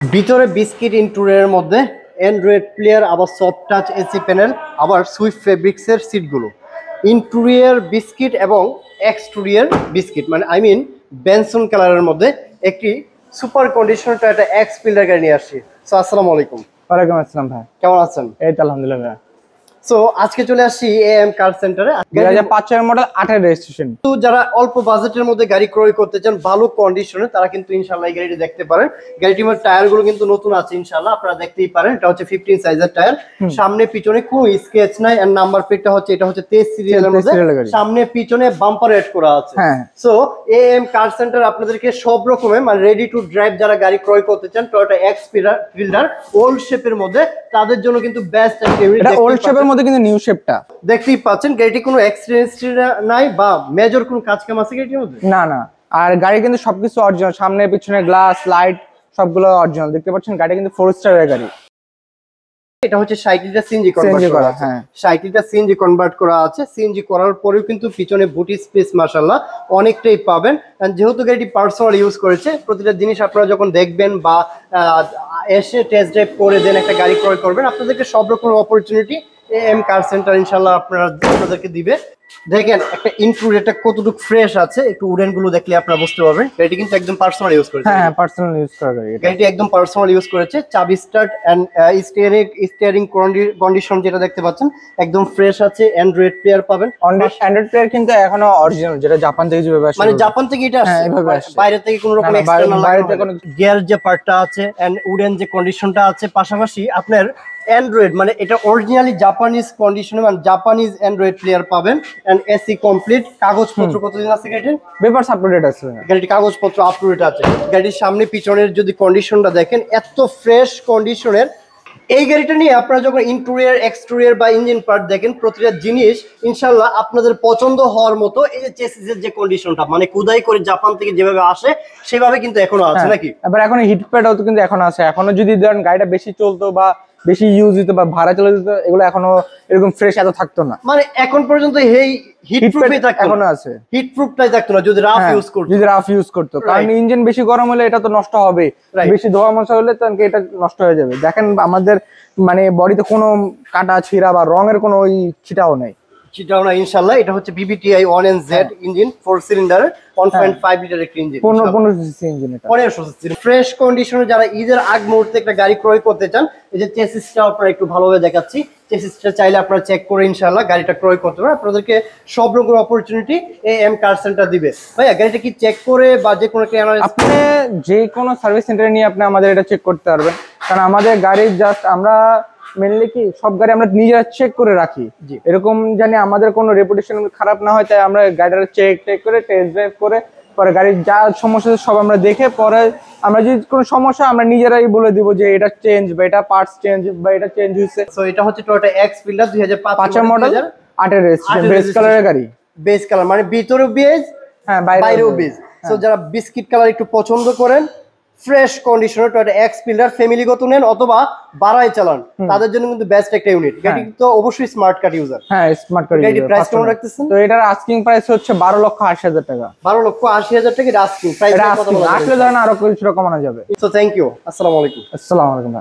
ভিতরে বিস্কিট ইন্টেরিয়রের মধ্যে Android player, আবার সফট টাচ এসি প্যানেল, আবার সুইফট ফেব্রিক্সের সিটগুলো। ইন্টেরিয়র বিস্কিট এবং এক্সটেরিয়র বিস্কিট, মানে আই মিন বেনসন কালারের মধ্যে একটি super conditioner Toyota X fielder গাড়ি নিয়ে আসছি। সো আসসালামু আলাইকুম। ওয়ালাইকুম আসসালাম ভাই, কেমন আছেন? এই তো আলহামদুলিল্লাহ ভাই। সো আজকে চলে আসছি এএম কার সেন্টারে। 2005 এর মডেল 8 এর রেজিস্ট্রেশন। তো যারা অল্প বাজেটের মধ্যে গাড়ি ক্রয় করতে চান ভালো কন্ডিশনে, তারা কিন্তু ইনশাআল্লাহ এই গাড়িটি দেখতে পারেন। গাড়িটির টায়ার গুলো কিন্তু নতুন আছে ইনশাআল্লাহ, আপনারা দেখতেই পারেন। এটা হচ্ছে 15 সাইজের টায়ার, সামনে পিছনে কোনো স্কেচ নাই। আর নাম্বার প্লেটটা হচ্ছে, এটা হচ্ছে 23 সিরিয়ালের মধ্যে, সামনে পিছনে বাম্পার এড করা আছে। সো এএম কার সেন্টার আপনাদেরকে সব রকমের মানে রেডি টু ড্রাইভ যারা গাড়ি ক্রয় করতে চান টয়োটা এক্স ফিল্ডার ওল্ড শেপের মধ্যে, তাদের জন্য কিন্তু বেস্ট একটা ইউনিট। এটা ওল্ড শেপের মধ্যে কিন্তু নিউ শেপটা দেখতেই পাচ্ছেন। গাড়িটি কোনো অ্যাক্সিডেন্ট নাই বা মেজর কোনো কাজ কাম আছে গাড়িটির মধ্যে? না না, আর গাড়ি কিন্তু সবকিছু অরিজিনাল, সামনে পিছনে গ্লাস লাইট সবগুলো অরিজিনাল। দেখতে পাচ্ছেন গাড়ি কিন্তু 4 স্টারের গাড়ি। এটা হচ্ছে 60 লিটার সিএনজি কনভার্ট করা আছে। 60 লিটার সিএনজি কনভার্ট করা আছে। সিএনজি করার পরেও কিন্তু পিছনে বুটি স্পেস মাশাআল্লাহ অনেকটাই পাবেন। যেহেতু গাড়িটি পার্সোনাল ইউজ করেছে, প্রতিটা জিনিস আপনারা যখন দেখবেন বা এসে টেস্ট ড্রাইভ করে দেন একটা গাড়ি ক্রয় করবেন, আপনাদেরকে সব রকম অপরচুনিটি এএম কার সেন্টার ইনশাআল্লাহ আপনাদেরকে দিবে। দেখেন একটা ইন্টেরিয়রটা কতটুকু ফ্রেশ আছে, একটু উডেন গুলো দেখলে আপনারা বুঝতে পারবেন। গাড়িটি কিন্তু একদম পার্সোনাল ইউজ করেছে। হ্যাঁ, পার্সোনাল ইউজ করা গাড়ি। গাড়িটি একদম পার্সোনাল ইউজ করেছে। চাবি স্টার্ট এন্ড স্টিয়ারিং কন্ডিশন যেটা দেখতে পাচ্ছেন একদম ফ্রেশ আছে। অ্যান্ড্রয়েড প্লেয়ার পাবেন। অ্যান্ড্রয়েড প্লেয়ার কিন্তু এখনো অরিজিনাল, যেটা জাপান থেকে যেভাবে আসে, মানে জাপান থেকে এটা আসছে, বাইরে থেকে কোনো রকম এক্সটার্নাল গিয়ার যে পার্টটা আছে এন্ড উডেন যে কন্ডিশনটা আছে, পাশাপাশি আপনার অ্যান্ড্রয়েড মানে এটা অরিজিনালি জাপানিজ কন্ডিশনে, মানে জাপানিজ অ্যান্ড্রয়েড প্লেয়ার পাবেন। And AC complete. কাগজপত্র কতদিন আছে গাড়ির? পেপারস আপডেট আছে। গাড়ির কাগজপত্র আপডেট আছে। গাড়ির সামনে পিছনের যদি কন্ডিশনটা দেখেন এত ফ্রেশ কন্ডিশনের। এই গাড়িটা নিয়ে আপনারা যখন ইন্টেরিয়র এক্সটেরিয়র বা ইঞ্জিন পার্ট দেখেন, প্রতিটা জিনিস ইনশাআল্লাহ আপনাদের পছন্দ হওয়ার মতো। এই যে চেসিসের যে কন্ডিশনটা, মানে খোদাই করে জাপান থেকে যেভাবে আসে সেভাবে কিন্তু এখনো আছে নাকি? এবার এখন হিট প্যাডও কিন্তু এখনো আছে। এখনো যদি ধরেন গাড়িটা বেশি চলতো বা বেশি ইউজ হতো বা ভাড়া চলে যেত, এগুলো এখনো এরকম ফ্রেশ এত থাকতো না। মানে এখন পর্যন্ত এই হিট প্রুফই থাকতো, এখনো আছে। হিট প্রুফটাই থাকতো না যদি রাফ ইউজ করতো। যদি রাফ ইউজ করতো, কারণ ইঞ্জিন বেশি গরম হলে এটা তো নষ্ট হবে, বেশি ধোয়া মোছা হলে তো এটা নষ্ট হয়ে যাবে। দেখেন আমাদের মানে বডিতে কোনো কাটা ছিঁড়া বা রঙের কোনো ওই ছিটাও নেই। সেটাও না ইনশাআল্লাহ। এটা হচ্ছে BBTI 1NZ ইঞ্জিন, 4 সিলিন্ডারের 1.5 লিটার একটা ইঞ্জিন, 15 সিসি ইঞ্জিন। এটা 1500 সিসি ফ্রেশ কন্ডিশনে। যারা ঈদের আগ মুহূর্তে একটা গাড়ি ক্রয় করতে চান, এই যে চেসিসটা আপনারা একটু ভালোভাবে দেখাচ্ছি। চেসিসটা চাইলে আপনারা চেক করে ইনশাআল্লাহ গাড়িটা ক্রয় করতে পারেন। আপনাদেরকে সব রকম অপরচুনিটি এএম কার সেন্টার দিবে। ভাইয়া গাড়িটা কি চেক করে বা যে কোনো আপনি যে কোনো সার্ভিস সেন্টারে নিয়ে আপনি আমাদের এটা চেক করতে পারবেন, কারণ আমাদের গাড়ির জাস্ট আমরা মেনলি কি সব গাড়ি আমরা নিজেরা চেক করে রাখি, এরকম জানি আমাদের কোনো রেপুটেশন খারাপ না হয়। তাই আমরা গাড়িটা চেক করে টেস্ট ড্রাইভ করে পরে গাড়ির যা সমস্যা সব আমরা দেখে পরে আমরা যদি কোনো সমস্যা আমরা নিজেরাই বলে দিব যে এটা চেঞ্জ বা এটা পার্টস চেঞ্জ বা এটা চেঞ্জ হয়েছে। সো এটা হচ্ছে টয়োটা এক্স ফিল্ডার 2005 এর মডেল, 8 এর রেজিস্ট্রেশন, বেজ কালারের গাড়ি। বেজ কালার মানে ভিতরেও বেজ, হ্যাঁ বাইরেও বেজ। সো যারা বিস্কিট কালার একটু পছন্দ করেন, fresh conditioner Toyota X Fielder ফ্যামিলিগত নেন অথবা বাড়ায় চালান, তাদের জন্য কিন্তু বেস্ট একটা ইউনিট। গাড়ি তো অবশ্যই স্মার্ট কার্ড ইউজার। হ্যাঁ, স্মার্ট কার্ড। গাড়ির প্রাইস কেমন রাখতেছেন? তো এটার আস্কিং প্রাইস হচ্ছে 12,80,000 টাকা। 12,80,000 টাকা আস্কিং প্রাইস। আসলে ধরেন আরো কিছুটা কমানো যাবে। So thank you. আসসালামু আলাইকুম। আসসালামু আলাইকুম।